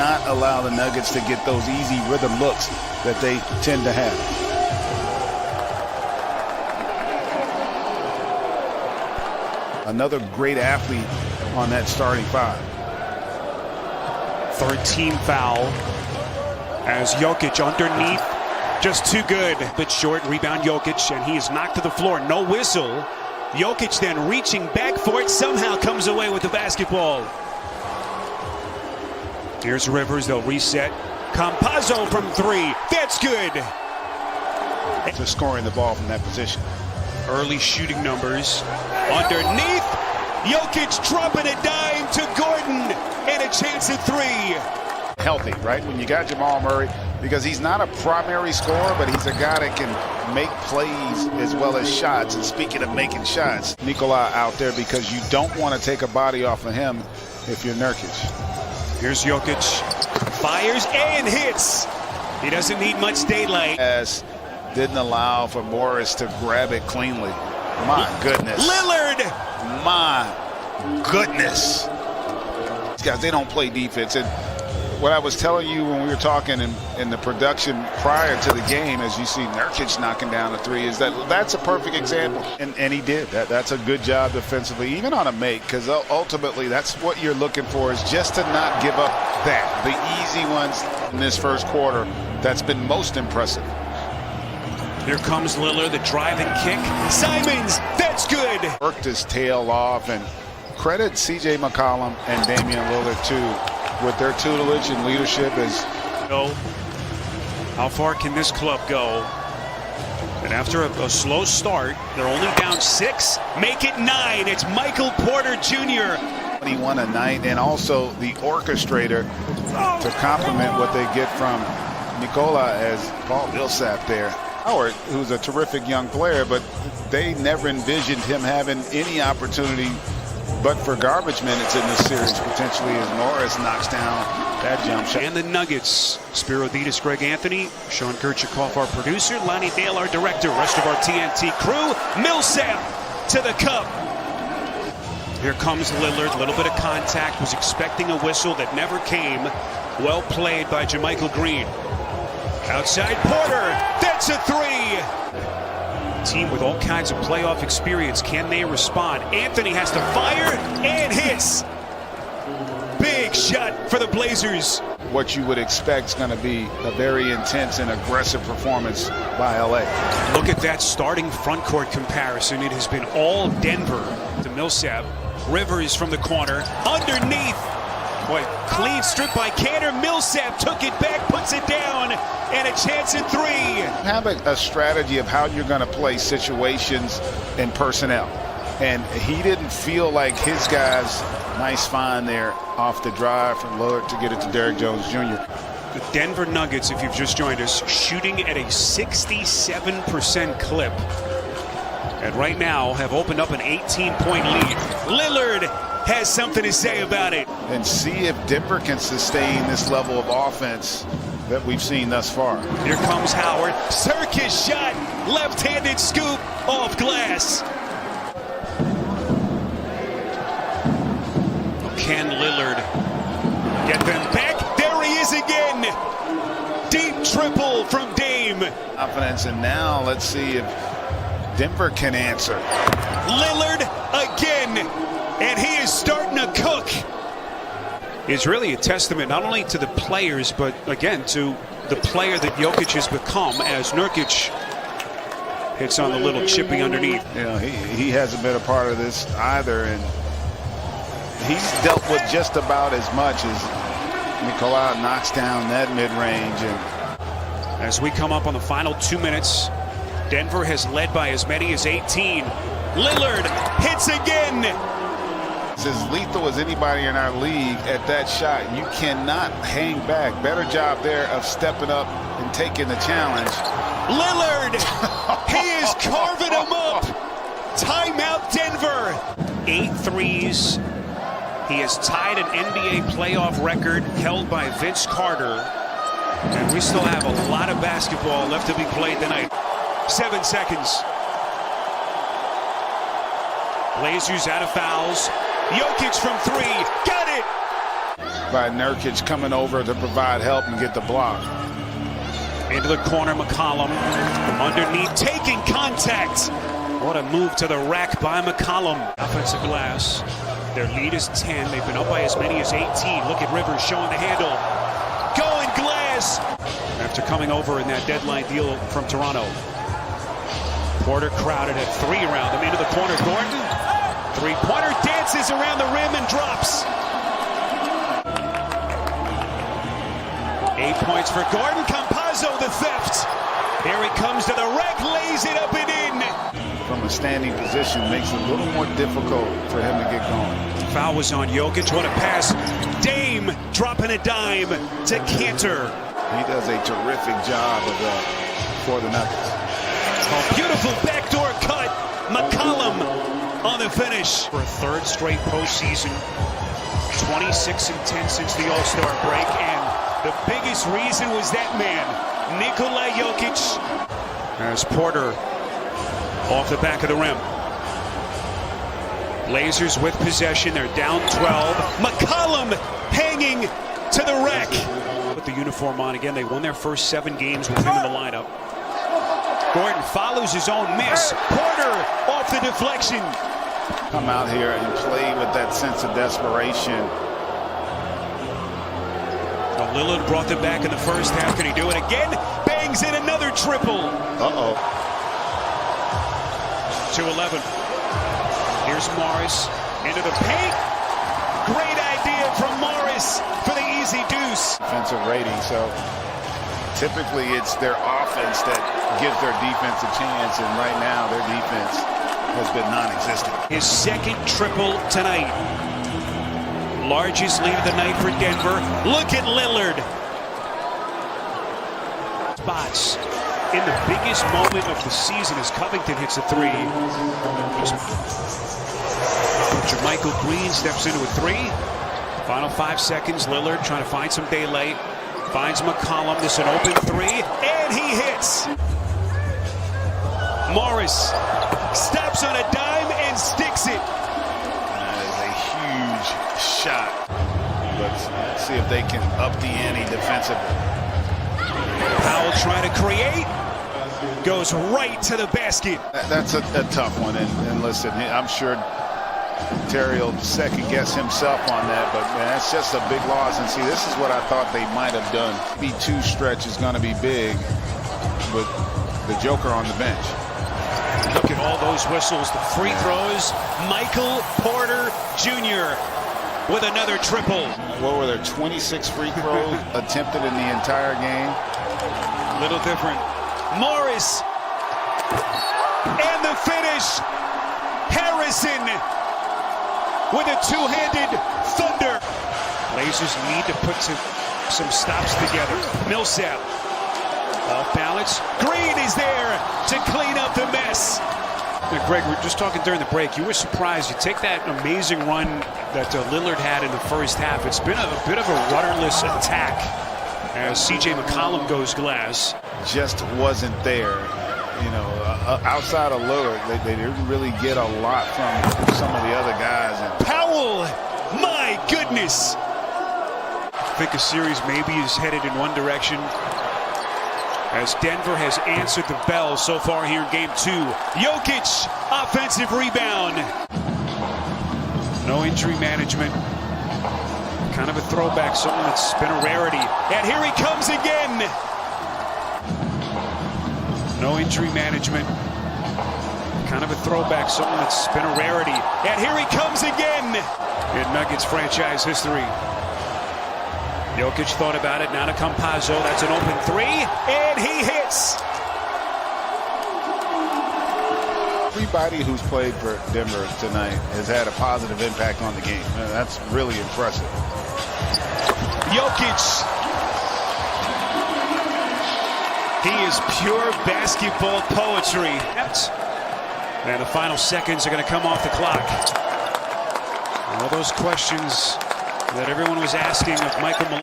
not allow the Nuggets to get those easy rhythm looks that they tend to have. Another great athlete on that starting five. Third team foul as Jokic underneath, just too good. But short rebound Jokic, and he is knocked to the floor. No whistle. Jokic then reaching back for it, somehow comes away with the basketball. Here's Rivers, they'll reset. Campazzo from three, that's good. To scoring the ball from that position. Early shooting numbers. Underneath, Jokic dropping a dime to Gordon, and a chance at three. Healthy, right? When you got Jamal Murray, because he's not a primary scorer, but he's a guy that can make plays as well as shots. And speaking of making shots, Nikola out there because you don't want to take a body off of him if you're Nurkic. Here's Jokic, fires and hits. He doesn't need much daylight. As didn't allow for Morris to grab it cleanly. My goodness. Lillard! My goodness. These guys, they don't play defense. And what I was telling you when we were talking in the production prior to the game, as you see Nurkic knocking down a three, is that's a perfect example. And he did. That's a good job defensively, even on a make, because ultimately that's what you're looking for, is just to not give up the easy ones in this first quarter. That's been most impressive. Here comes Lillard, the driving kick. Simons, that's good. Worked his tail off, and credit C.J. McCollum and Damian Lillard too, with their tutelage and leadership. How far can this club go? And after a slow start, they're only down 6. Make it 9. It's Michael Porter Jr. 21 a night, and also the orchestrator to complement what they get from Nikola as Paul Millsap there. Howard, who's a terrific young player, but they never envisioned him having any opportunity but for garbage minutes in this series, potentially, as Morris knocks down that jump shot. And the Nuggets, Spiro Ditas, Greg Anthony, Sean Kirchikoff, our producer, Lonnie Dale, our director, rest of our TNT crew. Millsap to the cup. Here comes Lillard, a little bit of contact, was expecting a whistle that never came. Well played by JaMychal Green. Outside Porter, that's a three. Team with all kinds of playoff experience, can they respond? Anthony has to fire and hits. Big shot for the Blazers. What you would expect is going to be a very intense and aggressive performance by LA. Look at that starting front court comparison. It has been all Denver to Millsap. Rivers from the corner, underneath. Boy, clean strip by Cantor. Millsap took it back, puts it down, and a chance at three. Have a strategy of how you're going to play situations and personnel. And he didn't feel like his guys, nice find there off the drive from Lillard to get it to Derrick Jones Jr. The Denver Nuggets, if you've just joined us, shooting at a 67% clip. And right now have opened up an 18-point lead. Lillard has something to say about it. And see if Denver can sustain this level of offense that we've seen thus far. Here comes Howard. Circus shot. Left-handed scoop off glass. Can Lillard get them back? There he is again. Deep triple from Dame. Confidence, and now let's see if Denver can answer. Lillard again, and he is starting to cook. It's really a testament not only to the players, but again to the player that Jokic has become, as Nurkic hits on the little chippy underneath. You know, he hasn't been a part of this either, and he's dealt with just about as much as Nikola knocks down that mid-range. And as we come up on the final 2 minutes, Denver has led by as many as 18. Lillard hits again. It's as lethal as anybody in our league at that shot. You cannot hang back. Better job there of stepping up and taking the challenge. Lillard, he is carving him up. Timeout Denver. 8 threes. He has tied an NBA playoff record held by Vince Carter. And we still have a lot of basketball left to be played tonight. 7 seconds. Blazers out of fouls. Jokic from 3. Got it! by Nurkic coming over to provide help and get the block. Into the corner, McCollum. Underneath, taking contact. What a move to the rack by McCollum. Offensive glass. Their lead is 10. They've been up by as many as 18. Look at Rivers showing the handle. Going glass. After coming over in that deadline deal from Toronto. Porter crowded at 3 around them. Into the corner, Gordon. Three-pointer dances around the rim and drops. 8 points for Gordon. Campazzo, the theft. Here he comes to the rack, lays it up and in. From a standing position makes it a little more difficult for him to get going. Foul was on Jokic. What a pass. Dame dropping a dime to Cantor. He does a terrific job of that for the Nuggets. Oh, beautiful backdoor cut. McCollum on the finish. For a third straight postseason. 26-10 since the All-Star break. And the biggest reason was that man, Nikola Jokic. As Porter off the back of the rim. Blazers with possession. They're down 12. McCollum hanging to the rack. Put the uniform on again. They won their first 7 games with him in the lineup. Gordon follows his own miss. Porter off the deflection. Come out here and play with that sense of desperation. Lillard brought them back in the first half. Can he do it again? Bangs in another triple. Uh-oh. 2-11. Here's Morris into the paint. Great idea from Morris for the easy deuce. Defensive rating, so typically it's their offense that gives their defense a chance, and right now their defense has been non-existent. His second triple tonight. Largest lead of the night for Denver. Look at Lillard. Spots in the biggest moment of the season as Covington hits a 3. Jermichael Green steps into a 3. Final 5 seconds. Lillard trying to find some daylight. Finds McCollum. This is an open 3. And he hits. Morris stops on a dime and sticks it. Shot. Let's see if they can up the ante defensively. Powell trying to create. Goes right to the basket. That's a tough one. And listen, I'm sure Terry will second guess himself on that. But man, that's just a big loss. And see, this is what I thought they might have done. B2 stretch is going to be big with the Joker on the bench. Look at all those whistles. The free throws. Michael Porter Jr. with another triple. What were there, 26 free throws attempted in the entire game? Little different. Morris. And the finish. Harrison with a two-handed thunder. Blazers need to put some stops together. Millsap. Off balance. Green is there to clean up the mess. Now, Greg, we were just talking during the break. You were surprised. You take that amazing run that Lillard had in the first half. It's been a bit of a rudderless attack as C.J. McCollum goes glass. Just wasn't there. You know, outside of Lillard, they didn't really get a lot from some of the other guys. And Powell, my goodness. I think a series maybe is headed in one direction, as Denver has answered the bell so far here in Game 2. Jokic, offensive rebound. No injury management. Kind of a throwback, something that's been a rarity. And here he comes again. No injury management. Kind of a throwback, something that's been a rarity. And here he comes again in Nuggets franchise history. Jokic thought about it. Now to Campazzo. That's an open 3. And he hits. Everybody who's played for Denver tonight has had a positive impact on the game. That's really impressive. Jokic. He is pure basketball poetry. And the final seconds are going to come off the clock. All those questions that everyone was asking of Michael